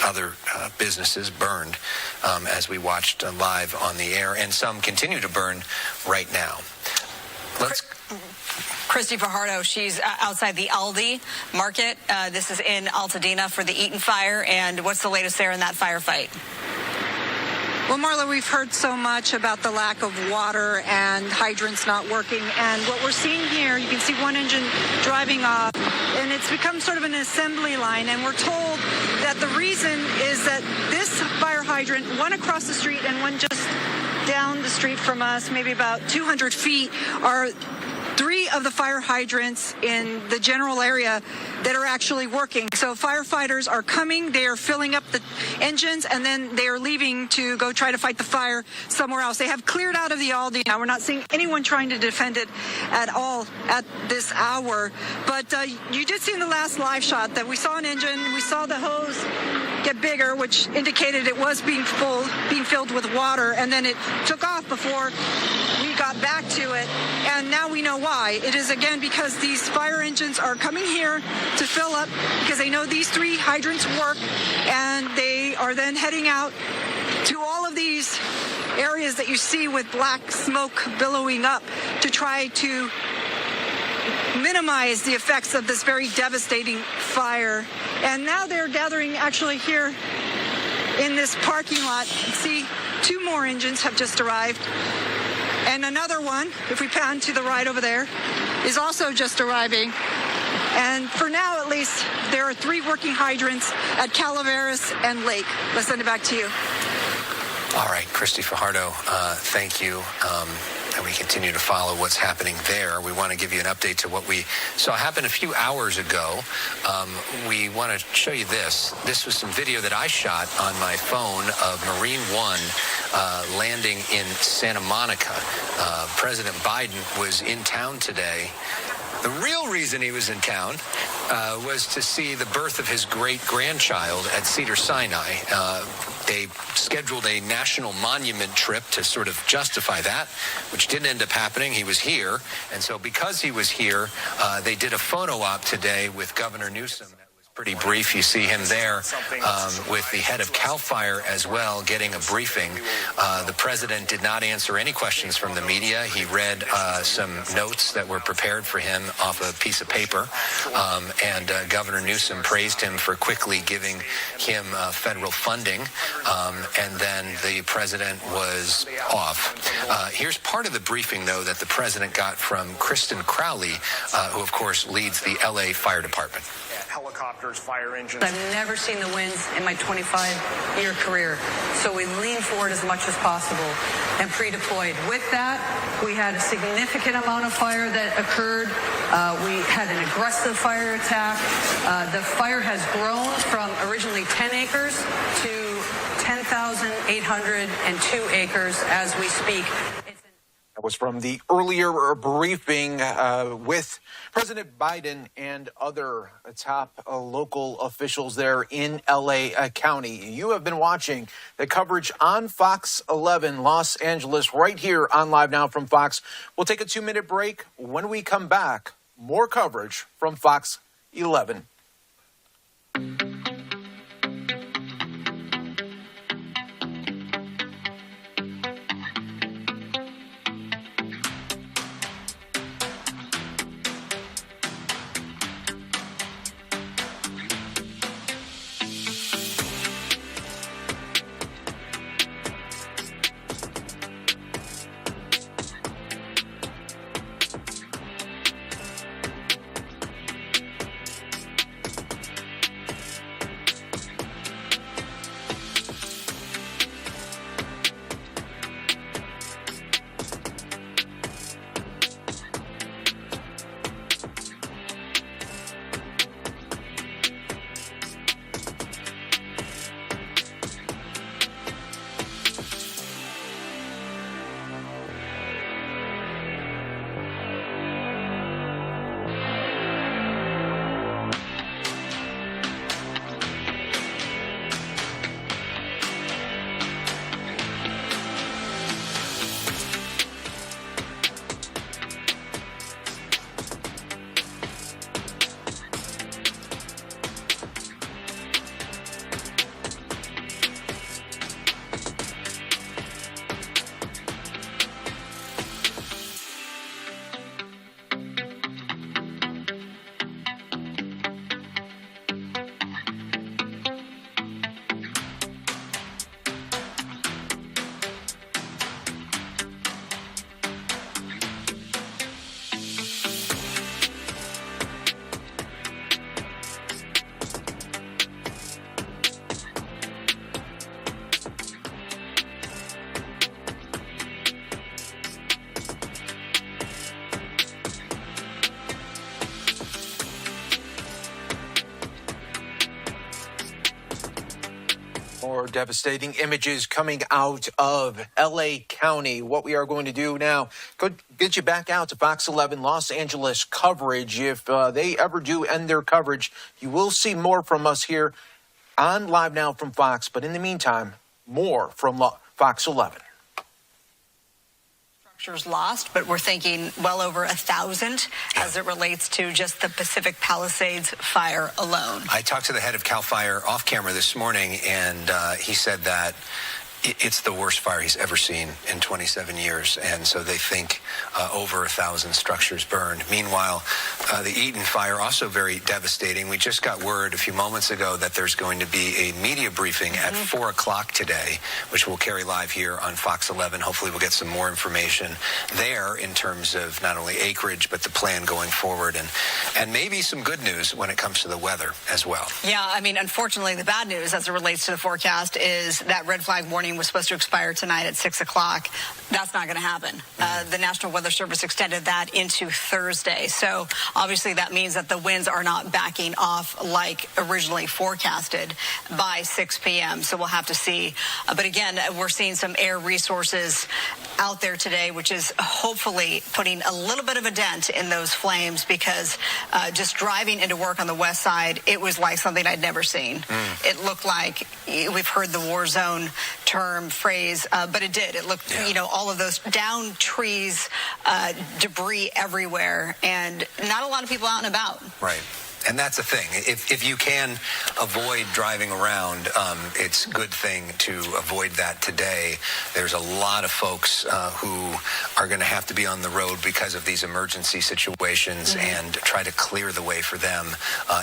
other businesses burned as we watched live on the air, and some continue to burn right now. Christy Fajardo, she's outside the Aldi Market. This is in Altadena for the Eaton fire. And what's the latest there in that firefight? Well, Marla, we've heard so much about the lack of water and hydrants not working. And what we're seeing here, you can see one engine driving off, and it's become sort of an assembly line. And we're told that the reason is that this fire hydrant, one across the street and one just down the street from us, maybe about 200 feet, are three of the fire hydrants in the general area that are actually working. So firefighters are coming, they are filling up the engines, and then they are leaving to go try to fight the fire somewhere else. They have cleared out of the Aldi now. We're not seeing anyone trying to defend it at all at this hour. But you did see in the last live shot that we saw an engine, we saw the hose get bigger, which indicated it was being filled with water, and then it took off before we got back to it. And now we know why. It is, again, because these fire engines are coming here to fill up because they know these three hydrants work, and they are then heading out to all of these areas that you see with black smoke billowing up to try to minimize the effects of this very devastating fire. And now they're gathering actually here in this parking lot. You see, two more engines have just arrived. And another one, if we pan to the right over there, is also just arriving. And for now, at least, there are three working hydrants at Calaveras and Lake. Let's send it back to you. All right, Christy Fajardo, thank you. And we continue to follow what's happening there. We want to give you an update to what we saw happen a few hours ago. We want to show you this. This was some video that I shot on my phone of Marine One landing in Santa Monica. President Biden was in town today. The real reason he was in town was to see the birth of his great-grandchild at Cedars-Sinai. They scheduled a national monument trip to sort of justify that, which didn't end up happening. He was here. And so because he was here, they did a photo op today with Governor Newsom. Pretty brief. You see him there with the head of CAL FIRE as well getting a briefing. The president did not answer any questions from the media. He read some notes that were prepared for him off a piece of paper. And Governor Newsom praised him for quickly giving him federal funding. And then the president was off. Here's part of the briefing, though, that the president got from Kristen Crowley, who, of course, leads the L.A. Fire Department. Helicopters, fire engines. I've never seen the winds in my 25-year career. So we lean forward as much as possible and pre-deployed. With that, we had a significant amount of fire that occurred. We had an aggressive fire attack. The fire has grown from originally 10 acres to 10,802 acres as we speak. That was from the earlier briefing with President Biden and other top local officials there in L.A. County. You have been watching the coverage on Fox 11 Los Angeles right here on Live Now from Fox. We'll take a 2-minute break. When we come back, more coverage from Fox 11. More devastating images coming out of LA County. What we are going to do now, go get you back out to Fox 11 Los Angeles coverage. If they ever do end their coverage, you will see more from us here on Live Now from Fox. But in the meantime, more from Fox 11. Structures lost, but we're thinking well over 1,000 as it relates to just the Pacific Palisades fire alone. I talked to the head of CAL FIRE off camera this morning, and he said that it's the worst fire he's ever seen in 27 years. And so they think over 1,000 structures burned. Meanwhile, the Eaton fire, also very devastating. We just got word a few moments ago that there's going to be a media briefing at 4 o'clock today, which we'll carry live here on Fox 11. Hopefully we'll get some more information there in terms of not only acreage, but the plan going forward. And maybe some good news when it comes to the weather as well. Yeah, I mean, unfortunately, the bad news as it relates to the forecast is that red flag warning was supposed to expire tonight at 6 o'clock. That's not going to happen. The National Weather Service extended that into Thursday. So obviously that means that the winds are not backing off like originally forecasted by 6 p.m. So we'll have to see. But again, we're seeing some air resources out there today, which is hopefully putting a little bit of a dent in those flames, because just driving into work on the west side, it was like something I'd never seen. It looked like, we've heard the war zone phrase, but it did. It looked, all of those down trees, debris everywhere, and not a lot of people out and about. Right. And that's the thing. If you can avoid driving around, it's a good thing to avoid that today. There's a lot of folks who are going to have to be on the road because of these emergency situations, and try to clear the way for them.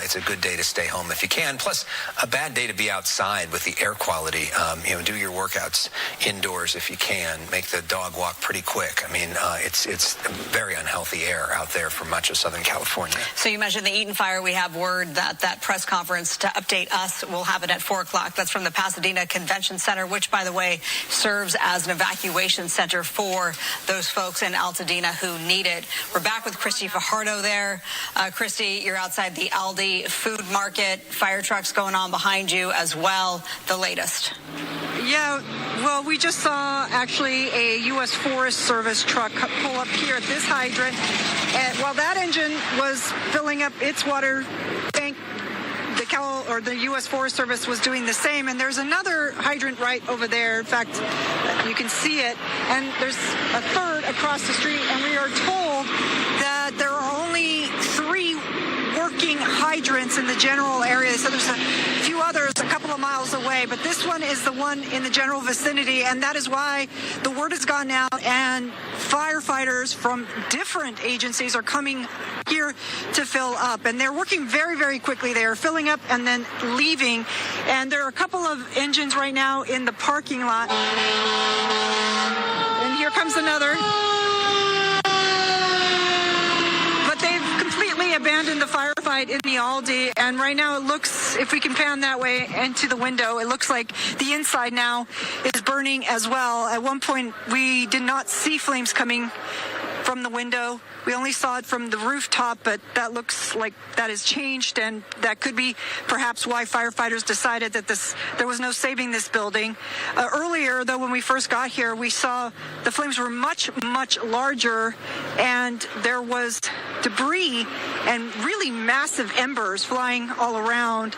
It's a good day to stay home if you can. Plus, a bad day to be outside with the air quality. Do your workouts indoors if you can. Make the dog walk pretty quick. I mean, it's very unhealthy air out there for much of Southern California. So you mentioned the Eaton fire. We have word that press conference to update us will happen at 4 o'clock. That's from the Pasadena Convention Center, which, by the way, serves as an evacuation center for those folks in Altadena who need it. We're back with Christy Fajardo there. Christy, you're outside the Aldi food market. Fire trucks going on behind you as well. The latest. Yeah, well, we just saw actually a U.S. Forest Service truck pull up here at this hydrant. And while that engine was filling up its water tank, the U.S. Forest Service was doing the same. And there's another hydrant right over there. In fact, you can see it. And there's a third across the street. And we are told that there are only 3 working hydrants in the general area. So there's a few others a couple of miles away, but this one is the one in the general vicinity, and that is why the word has gone out, and firefighters from different agencies are coming here to fill up, and they're working very, very quickly. They are filling up and then leaving, and there are a couple of engines right now in the parking lot, and here comes another. Abandoned the firefight in the Aldi, and right now it looks, if we can pan that way into the window, it looks like the inside now is burning as well. At one point we did not see flames coming from the window. We only saw it from the rooftop, but that looks like that has changed, and that could be perhaps why firefighters decided that there was no saving this building. Earlier, though, when we first got here, we saw the flames were much, much larger, and there was debris and really massive embers flying all around.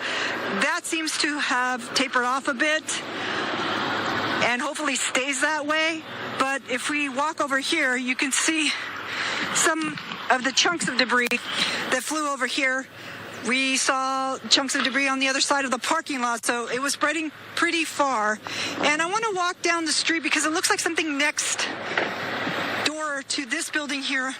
That seems to have tapered off a bit and hopefully stays that way. But if we walk over here, you can see some of the chunks of debris that flew over here. We saw chunks of debris on the other side of the parking lot, so it was spreading pretty far. And I want to walk down the street because it looks like something next door to this building here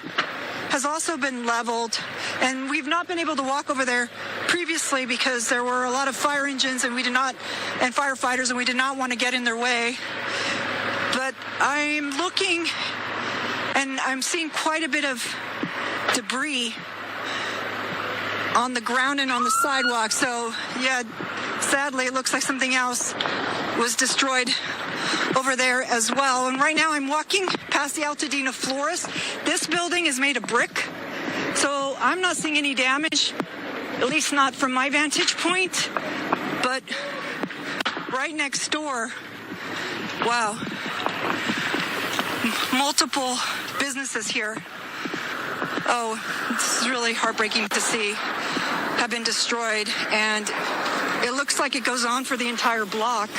has also been leveled, and we've not been able to walk over there previously because there were a lot of fire engines and firefighters, and we did not want to get in their way. But I'm looking, and I'm seeing quite a bit of debris on the ground and on the sidewalk. So, yeah, sadly, it looks like something else was destroyed over there as well. And right now I'm walking past the Altadena Florist. This building is made of brick, so I'm not seeing any damage, at least not from my vantage point. But right next door. Wow. Multiple businesses here. Oh, this is really heartbreaking to see, have been destroyed. And it looks like it goes on for the entire block.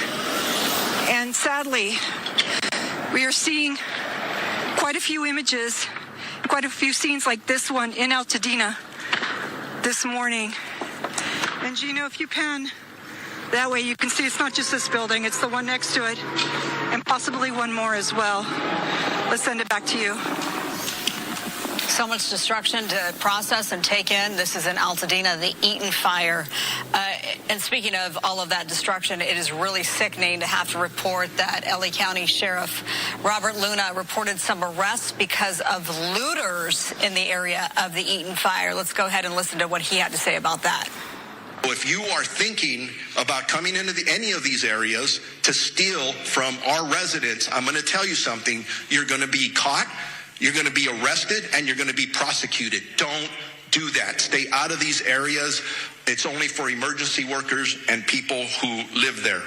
And sadly, we are seeing quite a few images, quite a few scenes like this one in Altadena this morning. And Gino, if you pan that way, you can see it's not just this building, it's the one next to it, and possibly one more as well. Let's send it back to you. So much destruction to process and take in. This is in Altadena, the Eaton fire. And speaking of all of that destruction, it is really sickening to have to report that LA County Sheriff Robert Luna reported some arrests because of looters in the area of the Eaton fire. Let's go ahead and listen to what he had to say about that. If you are thinking about coming into any of these areas to steal from our residents, I'm going to tell you something. You're going to be caught, you're going to be arrested, and you're going to be prosecuted. Don't do that. Stay out of these areas. It's only for emergency workers and people who live there.